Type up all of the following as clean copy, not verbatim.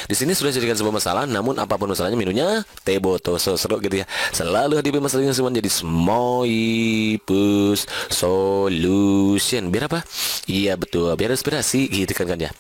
Di sini sudah dijadikan sebuah masalah, namun apapun masalahnya minumnya teh botol seru gitu ya. Selalu hadirin masalahnya semua jadi Smoipus Solution. Biar apa? Iya betul, biar inspirasi gitu kan ya.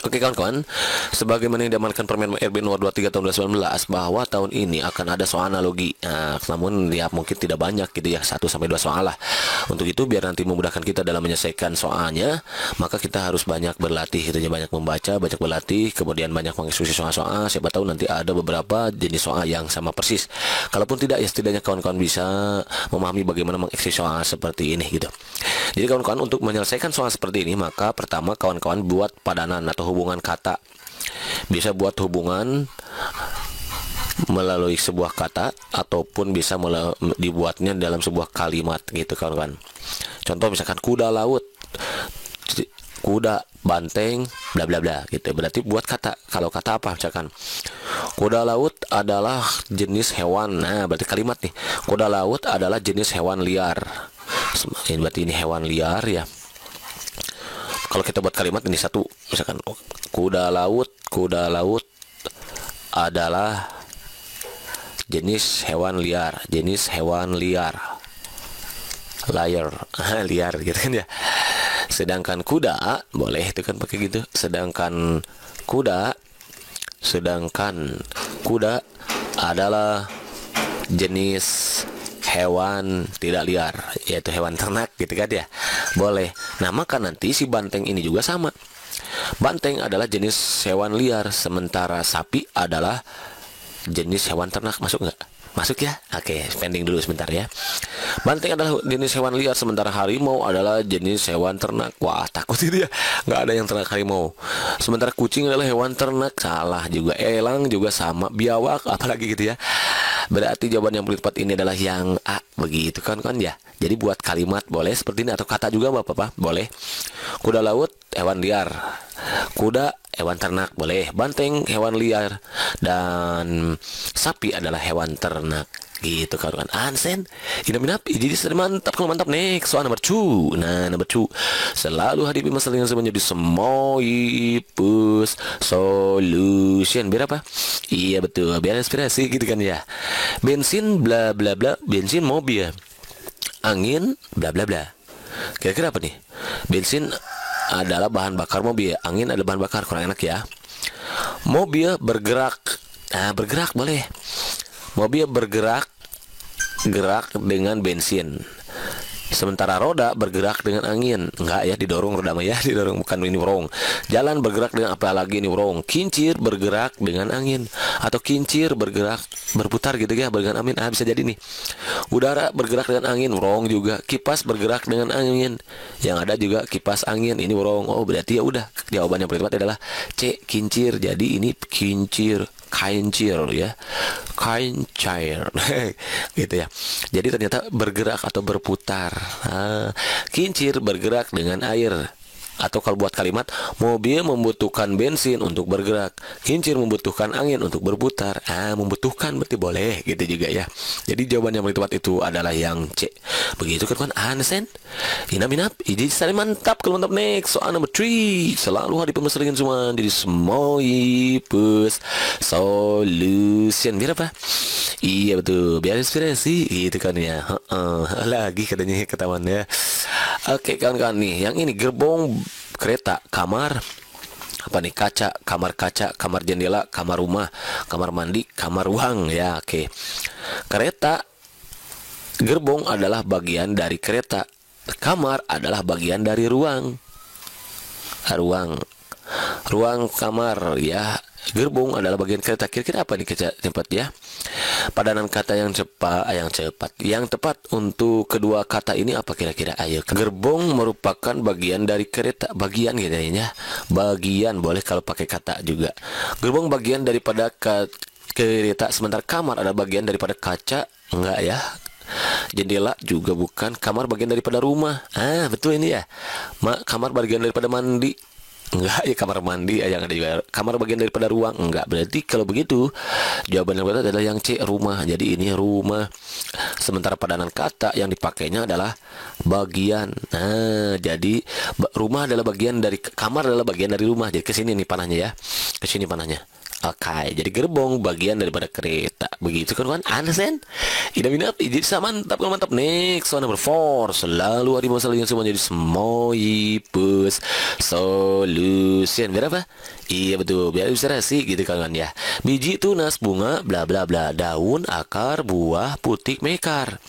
Oke kawan-kawan, sebagaimana yang diamankan Permen RB nomor 23 tahun 2019 bahwa tahun ini akan ada soal analogi. Nah, namun ya mungkin tidak banyak gitu ya, 1 sampai 2 soal lah. Untuk itu biar nanti memudahkan kita dalam menyelesaikan soalnya, maka kita harus banyak berlatih gitu ya, banyak membaca, banyak berlatih, kemudian banyak mengeksekusi soal-soal. Siapa tahu nanti ada beberapa jenis soal yang sama persis. Kalaupun tidak ya setidaknya kawan-kawan bisa memahami bagaimana mengeksekusi soal seperti ini gitu. Jadi kawan-kawan untuk menyelesaikan soal seperti ini, maka pertama kawan-kawan buat padanan atau hubungan kata. Bisa buat hubungan melalui sebuah kata ataupun bisa dibuatnya dalam sebuah kalimat gitu kawan-kawan. Contoh misalkan kuda laut, kuda, banteng, bla bla bla gitu. Berarti buat kata. Kalau kata apa misalkan kuda laut adalah jenis hewan. Nah, berarti kalimat nih. Kuda laut adalah jenis hewan liar. Ini berarti ini hewan liar ya. Kalau kita buat kalimat ini satu, misalkan kuda laut adalah jenis hewan liar, jenis hewan liar. Liar, liar gitu kan ya. Sedangkan kuda boleh itu kan pakai gitu. Sedangkan kuda adalah jenis hewan tidak liar, yaitu hewan ternak gitu kan ya. Boleh. Nah, maka nanti si banteng ini juga sama. Banteng adalah jenis hewan liar, sementara sapi adalah jenis hewan ternak. Masuk nggak? Masuk ya? Oke, pending dulu sebentar ya. Banteng adalah jenis hewan liar, sementara harimau adalah jenis hewan ternak. Wah, takut itu ya. Nggak ada yang ternak harimau. Sementara kucing adalah hewan ternak. Salah juga. Elang juga sama. Biawak, apalagi gitu ya. Berarti jawaban yang paling tepat ini adalah yang A. Begitu kan ya. Jadi buat kalimat boleh seperti ini, atau kata juga Bapak, boleh. Kuda laut hewan liar, kuda hewan ternak boleh, banteng hewan liar, dan sapi adalah hewan ternak. Gitu kan Ansen inap jadi mantap. Kalau mantap next soal nomor 2. Nah, nomor 2, selalu hadapi masalah yang menjadi Smoipus Solution. Biar apa? Iya betul, biar inspirasi gitu kan ya. Bensin bla bla bla, bensin mobil, angin bla bla bla. Kira-kira apa nih? Bensin adalah bahan bakar mobil, angin adalah bahan bakar. Kurang enak ya. Mobil bergerak. Nah, bergerak boleh. Mobil bergerak dengan bensin, sementara roda bergerak dengan angin. Enggak ya, didorong roda mah ya, didorong, bukan ini wrong. Jalan bergerak dengan apa lagi ini wrong. Kincir bergerak dengan angin, atau kincir bergerak berputar gitu ya, dengan angin. Bisa jadi nih. Udara bergerak dengan angin, wrong juga. Kipas bergerak dengan angin, yang ada juga kipas angin, ini wrong. Oh, berarti ya udah, jawaban yang paling tepat adalah C, kincir. Jadi ini kincir, kincir ya, kincir gitu ya. Jadi ternyata bergerak atau berputar. Kincir bergerak dengan air. Atau kalau buat kalimat, mobil membutuhkan bensin untuk bergerak, kincir membutuhkan angin untuk berputar. Membutuhkan berarti boleh gitu juga ya. Jadi jawaban yang paling tepat itu adalah yang C. Begitu kan Ansen? Inap ini sekali mantap. Kalau mantap next soal nomor 3. Selalu hadirin pemesanan semua di Smoipus Solution. Biar apa? Iya betul, biar inspirasi gitu kan ya. Lagi katanya ketahuan ya. Oke kawan-kawan nih, yang ini gerbong kereta, kamar apa nih, kaca, kamar jendela, kamar rumah, kamar mandi, kamar ruang ya. Oke. Kereta, gerbong adalah bagian dari kereta, kamar adalah bagian dari ruang kamar ya. Gerbong adalah bagian kereta. Kira-kira apa nih cepat ya? Padanan kata yang tepat untuk kedua kata ini apa kira-kira? Ayo. Gerbong merupakan bagian dari kereta. Bagian gitu ya. Bagian boleh kalau pakai kata juga. Gerbong bagian daripada kereta, sementara kamar adalah bagian daripada kaca. Enggak ya. Jendela juga bukan. Kamar bagian daripada rumah. Betul ini ya. Kamar bagian daripada mandi. Enggak ya, kamar mandi yang ada juga. Kamar bagian daripada ruang. Enggak. Berarti kalau begitu jawaban yang benar adalah yang C, rumah. Jadi ini rumah. Sementara padanan kata yang dipakainya adalah bagian. Jadi rumah adalah bagian dari, kamar adalah bagian dari rumah. Jadi ke sini nih panahnya ya. Ke sini panahnya. Oke, jadi gerbong bagian daripada kereta. Begitu kan kawan? Understand? Ida minap, jadi mantap kan mantap. Next one number 4. Selalu ada masalah yang semua jadi semoipus solution. Biar apa? Iya betul, biar ilustrasi gitu kan ya. Biji tunas bunga bla bla bla, daun, akar, buah, putik, mekar.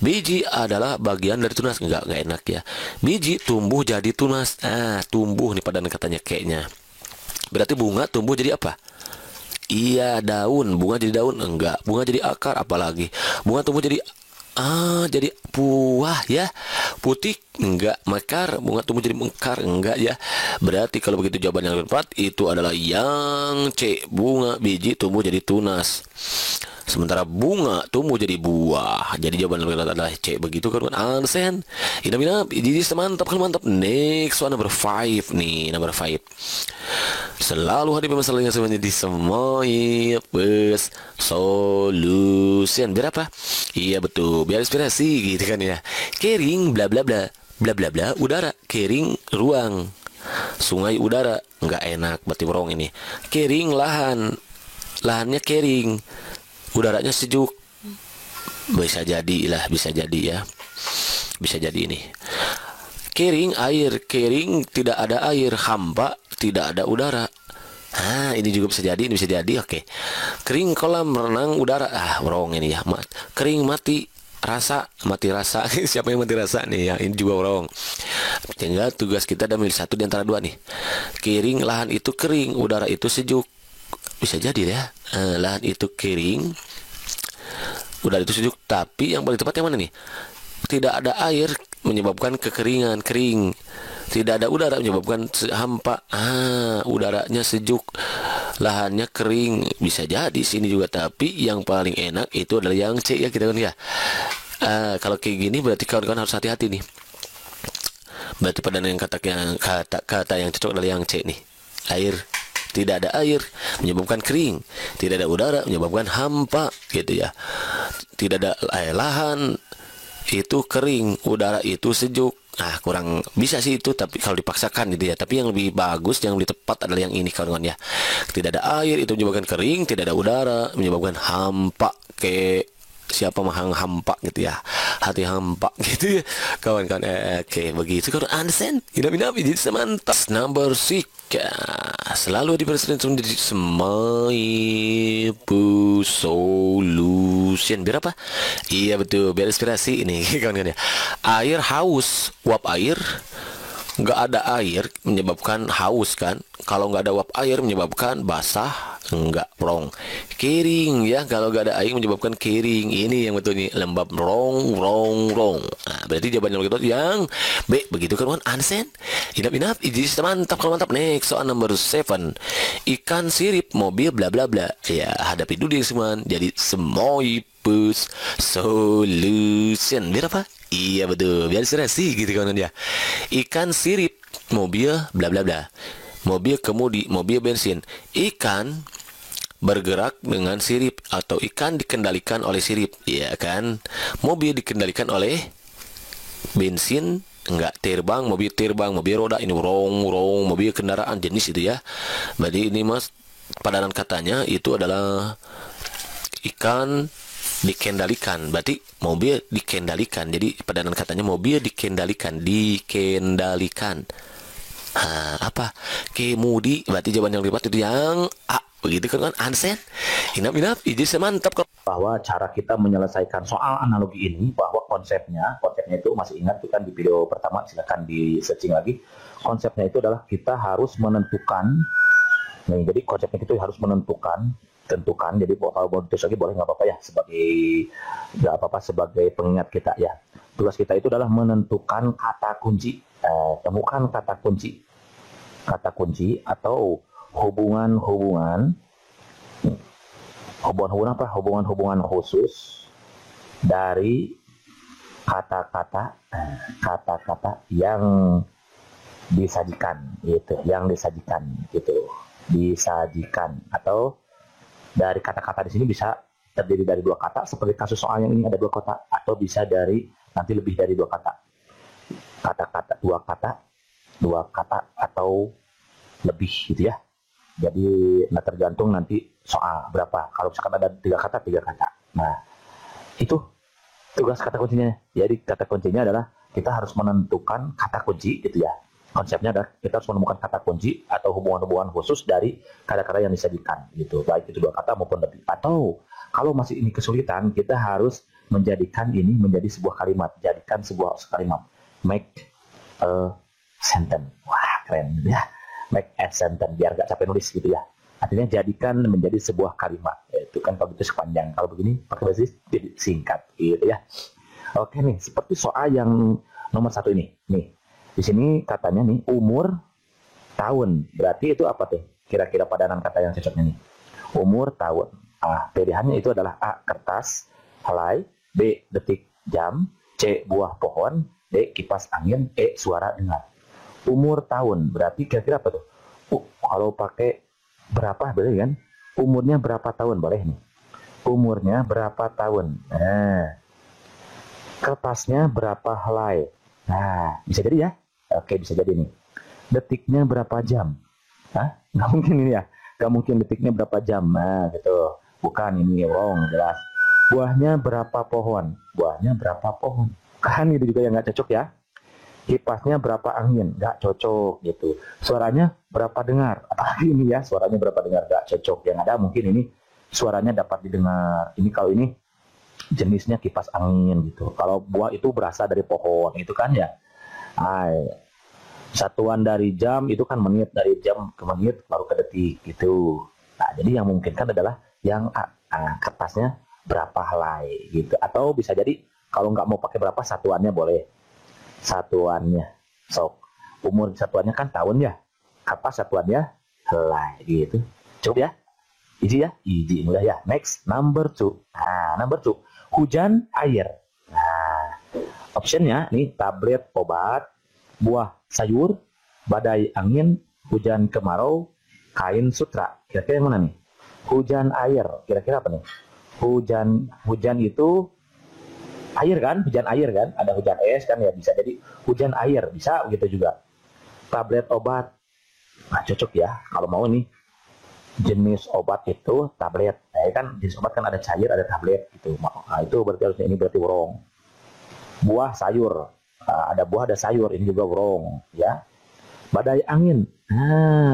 Biji adalah bagian dari tunas. Enggak enak ya. Biji tumbuh jadi tunas. Tumbuh nih padanan katanya kayaknya. Berarti bunga tumbuh jadi apa? Iya, daun. Bunga jadi daun? Enggak. Bunga jadi akar? Apalagi? Bunga tumbuh jadi buah ya. Putik? Enggak. Mekar? Bunga tumbuh jadi mekar? Enggak ya. Berarti kalau begitu jawaban yang tepat itu adalah yang C. Bunga biji tumbuh jadi tunas. Sementara bunga tumbuh jadi buah. Jadi jawaban yang tepat adalah C. Begitu kan? Understand? Inap-inap. Jadi mantap kan mantap. Next one number 5 nih. Number 5. Selalu hadir permasalahan yang menjadi semoipus solution. Biar apa? Iya betul, biar inspirasi gitu kan ya. Kering bla bla bla. Bla bla bla udara. Kering ruang. Sungai udara. Nggak enak, berarti wrong ini. Kering lahan. Lahannya kering. Udaranya sejuk. Bisa jadi lah, bisa jadi ya. Bisa jadi ini. Kering air, kering tidak ada air, hampa tidak ada udara. Ini juga bisa jadi, ini bisa jadi. Oke. Kering kolam renang udara. Wrong ini ya. Kering mati rasa. Siapa yang mati rasa nih ya? Ini juga wrong. Tinggal tugas kita ada milih satu di antara dua nih. Kering lahan itu kering, udara itu sejuk. Bisa jadi ya. Lahan itu kering, udara itu sejuk. Tapi yang paling tepat yang mana nih? Tidak ada air menyebabkan kekeringan, kering. Tidak ada udara menyebabkan hampa. Udaranya sejuk, lahannya kering. Bisa jadi sini juga, tapi yang paling enak itu adalah yang C ya kita kan ya. Kalau kayak gini berarti kawan-kawan harus hati-hati nih. Berarti pada yang kata yang cocok adalah yang C nih. Air. Tidak ada air menyebabkan kering. Tidak ada udara menyebabkan hampa gitu ya. Tidak ada lahan itu kering, udara itu sejuk. Kurang bisa sih itu, tapi kalau dipaksakan gitu ya. Tapi yang lebih bagus, yang lebih tepat adalah yang ini kawan-kawan ya. Tidak ada air itu menyebabkan kering, tidak ada udara menyebabkan hampa. Siapa mahang hampa gitu ya, hati hampa gitu ya kawan-kawan. Oke, begitu kan understand. Inap-inap jadi semantas. Number 6. Selalu dipresentasikan menjadi semoipus solution. Biar apa? Iya betul, biar inspirasi ini kawan-kawan ya. Air haus, uap air. Nggak ada air menyebabkan haus kan. Kalau nggak ada uap air menyebabkan basah. Enggak, wrong. Kering ya, kalau nggak ada air menyebabkan kering. Ini yang betul nih, lembab. Wrong. Berarti jawaban yang betul yang B. Begitu kan kawan? Understand? Inap-inap, jadi mantap kalau mantap. Next soal number 7. Ikan sirip mobil bla bla bla. Ya, hadapi dulu yang semua. Jadi semoipus solution. Biar apa? Iya betul, biar serasi gitu kawan ya. Ikan sirip mobil bla bla bla. Mobil kemudi, mobil bensin. Ikan bergerak dengan sirip atau ikan dikendalikan oleh sirip, ya kan? Mobil dikendalikan oleh bensin. Enggak, terbang, mobil roda. Ini wrong, mobil kendaraan jenis itu ya. Berarti ini mas, padanan katanya itu adalah ikan dikendalikan. Berarti mobil dikendalikan. Jadi padanan katanya mobil dikendalikan. Apa? Kemudi. Berarti jawaban yang tepat itu yang A. Begitu kan? Understand? Inap-inap, jadi semantap kok. Bahwa cara kita menyelesaikan soal analogi ini, bahwa konsepnya itu masih ingat kan di video pertama, silakan di searching lagi. Konsepnya itu adalah kita harus menentukan. Nih, jadi konsepnya itu harus tentukan. Jadi kalau mau tulis lagi boleh, nggak apa-apa ya, sebagai pengingat kita ya. Tugas kita itu adalah menentukan kata kunci. Temukan kata kunci atau hubungan khusus dari kata-kata yang disajikan atau dari kata-kata di sini bisa terdiri dari dua kata, seperti kasus soal yang ini ada dua kata, atau bisa dari nanti lebih dari dua kata. Dua kata atau lebih gitu ya. Jadi nah tergantung nanti soal berapa. Kalau misalkan ada 3 kata, 3 kata. Nah, itu tugas kata kuncinya. Jadi kata kuncinya adalah kita harus menentukan kata kunci gitu ya. Konsepnya adalah kita harus menemukan kata kunci atau hubungan-hubungan khusus dari kata-kata yang disajikan gitu. Baik itu 2 kata maupun lebih. Atau kalau masih ini kesulitan, kita harus menjadikan ini menjadi sebuah kalimat. Jadikan sebuah kalimat. Make a sentence. Wah, keren ya. Make a sentence biar gak capek nulis gitu ya. Artinya jadikan menjadi sebuah kalimat. Itu kan kalau itu sepanjang. Kalau begini pakai bahasa jadi singkat gitu ya. Oke nih, seperti soal yang nomor 1 ini. Nih, di sini katanya nih umur tahun. Berarti itu apa tuh? Kira-kira padanan kata yang cocoknya nih. Umur tahun. Pilihannya itu adalah A. Kertas, helai, B. Detik, jam, C. Buah pohon, D. Kipas angin, E. Suara dengar. Umur tahun. Berarti kira-kira apa tuh? Kalau pakai berapa berarti kan? Umurnya berapa tahun? Boleh nih. Umurnya berapa tahun? Nah, kertasnya berapa helai? Nah, bisa jadi ya? Oke, bisa jadi nih. Detiknya berapa jam? Nggak mungkin ini ya. Nggak mungkin detiknya berapa jam. Nah, gitu. Bukan, ini wrong, jelas. Buahnya berapa pohon? Buahnya berapa pohon? Kan itu juga yang nggak cocok ya. Kipasnya berapa angin? Nggak cocok gitu. Suaranya berapa dengar? Apalagi ini ya, suaranya berapa dengar? Nggak cocok. Yang ada mungkin ini suaranya dapat didengar. Ini kalau ini jenisnya kipas angin gitu. Kalau buah itu berasal dari pohon itu kan ya. Satuan dari jam itu kan menit, dari jam ke menit baru ke detik gitu. Nah, jadi yang memungkinkan adalah yang kertasnya berapa helai gitu. Atau bisa jadi kalau nggak mau pakai berapa, satuannya boleh. Satuannya sok. Umur satuannya kan tahun ya. Kertas satuannya helai gitu. Cukup ya? Easy ya? Easy, mudah ya. Next, number 2. Number 2. Hujan air. Optionnya nih tablet obat, buah sayur, badai angin, hujan kemarau, kain sutra. Kira-kira yang mana nih? Hujan air. Kira-kira apa nih? Hujan itu air kan? Hujan air kan? Ada hujan es kan ya, bisa jadi hujan air, bisa begitu juga. Tablet obat. Cocok ya. Kalau mau nih jenis obat itu tablet. Kan jenis obat kan ada cair, ada tablet gitu. Itu berarti harusnya ini berarti wrong. Buah sayur. Ada buah, ada sayur, ini juga wrong ya. Badai angin.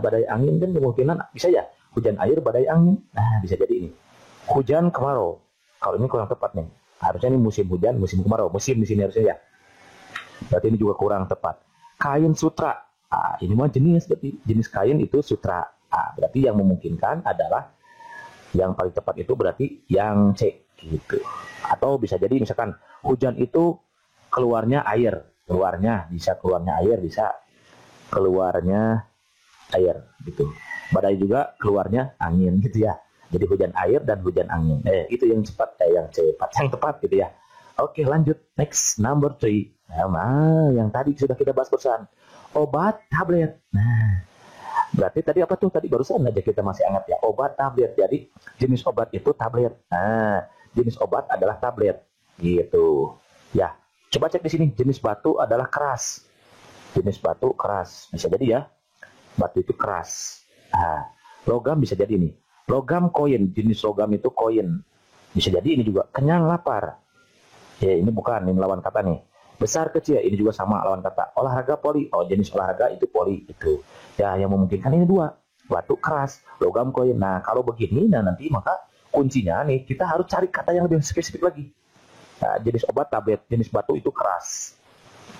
Badai angin kan kemungkinan bisa ya. Hujan air, badai angin. Bisa jadi ini. Hujan kemarau. Kalau ini kurang tepat nih. Harusnya ini musim hujan, musim kemarau. Musim di sini harusnya ya. Berarti ini juga kurang tepat. Kain sutra. Ini mah jenis, berarti jenis kain itu sutra. Berarti yang memungkinkan adalah yang paling tepat itu berarti yang C gitu. Atau bisa jadi misalkan hujan itu keluarnya air, bisa keluarnya air gitu. Badai juga keluarnya angin gitu ya. Jadi hujan air dan hujan angin. Itu yang cepat, yang cepat, yang tepat gitu ya. Oke, lanjut. Next, number 3. Yang tadi sudah kita bahas barusan. Obat, tablet. Berarti tadi apa tuh? Tadi barusan aja kita masih ingat ya. Obat, tablet. Jadi jenis obat itu tablet. Jenis obat adalah tablet. Gitu. Ya, coba cek di sini. Jenis batu adalah keras. Jenis batu keras. Bisa jadi ya. Batu itu keras. Logam bisa jadi nih. Logam koin, jenis logam itu koin. Bisa jadi ini juga kenyang lapar. Ya, ini bukan, ini lawan kata nih. Besar kecil, ini juga sama lawan kata. Olahraga poli, jenis olahraga itu poli itu. Ya, yang memungkinkan ini 2. Batu keras, logam koin. Nah, kalau begini, nanti maka kuncinya nih kita harus cari kata yang lebih spesifik lagi. Jenis obat tablet, jenis batu itu keras.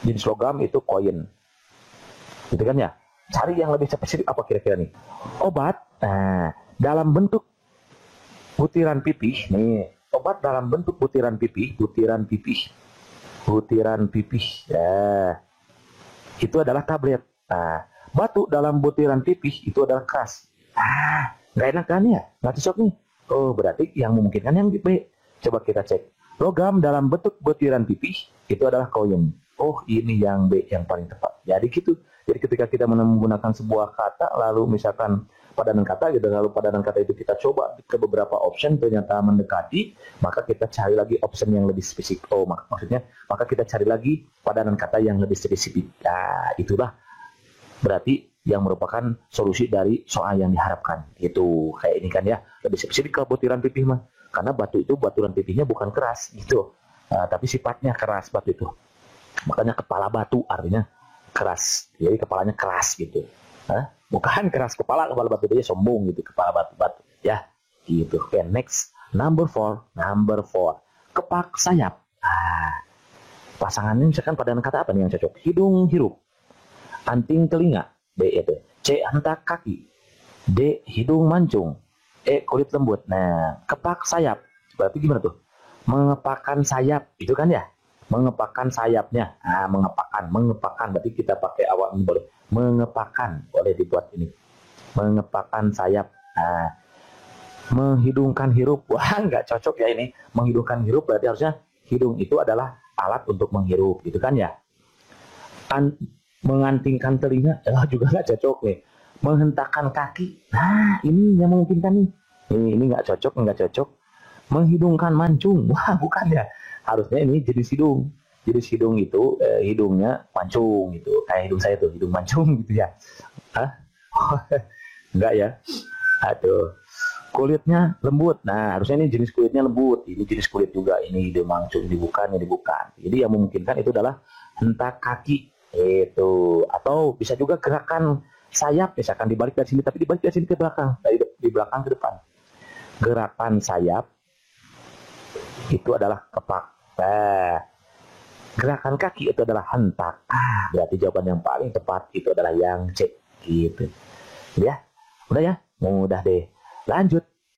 Jenis logam itu koin. Gitu kan ya? Cari yang lebih spesifik apa kira-kira nih? Obat. Dalam bentuk butiran pipih, nih obat dalam bentuk butiran pipih, ya, itu adalah tablet. Batu dalam butiran pipih itu adalah keras. Nggak enak kan ya? Nggak cocok nih. Berarti yang memungkinkan yang B. Coba kita cek. Logam dalam bentuk butiran pipih itu adalah koin. Ini yang B yang paling tepat. Jadi gitu. Jadi ketika kita menggunakan sebuah kata, lalu misalkan padanan kata gitu, lalu padanan kata itu kita coba ke beberapa option ternyata mendekati, maka kita cari lagi option yang lebih spesifik. Maksudnya maka kita cari lagi padanan kata yang lebih spesifik. Itulah berarti yang merupakan solusi dari soal yang diharapkan. Itu kayak ini kan ya, lebih spesifik kalau butiran pipih mah. Karena batu itu baturan pipihnya bukan keras gitu. Tapi sifatnya keras batu itu. Makanya kepala batu artinya keras. Jadi kepalanya keras gitu. Bukan keras kepala batu dia sombong gitu, kepala batu ya. Gitu. Oke, next. Number 4. Kepak sayap. Pasangannya misalkan padanan kata apa nih yang cocok? Hidung hirup. Anting telinga. B itu. C hentak kaki. D hidung mancung. E kulit lembut. Nah, kepak sayap. Berarti gimana tuh? Mengepakkan sayap. Itu kan ya? Mengepakkan sayapnya. Mengepakkan. Berarti kita pakai awal ini boleh. Mengepakkan. Boleh dibuat ini. Mengepakkan sayap. Menghidungkan hirup. Wah, nggak cocok ya ini. Menghidungkan hirup berarti harusnya hidung itu adalah alat untuk menghirup. Gitu kan ya? Mengantingkan telinga. Juga nggak cocok nih. Menghentakkan kaki. Nah, ini yang memungkinkan nih. Ini nggak cocok. Menghidungkan mancung. Wah, bukan ya. Harusnya ini jenis hidung. Jenis hidung itu hidungnya mancung gitu. Kayak hidung saya tuh, hidung mancung gitu ya. Enggak ya. Aduh. Kulitnya lembut. Nah, harusnya ini jenis kulitnya lembut. Ini jenis kulit juga. Ini hidung mancung, ini bukan. Jadi yang memungkinkan itu adalah hentak kaki. Itu. Atau bisa juga gerakan sayap. Misalkan dibalik dari sini, tapi dibalik dari sini ke belakang. Di belakang ke depan. Gerakan sayap itu adalah kepak. Gerakan kaki itu adalah hentak. Berarti jawaban yang paling tepat itu adalah yang C. Gitu. Ya. Udah ya? Mudah deh. Lanjut.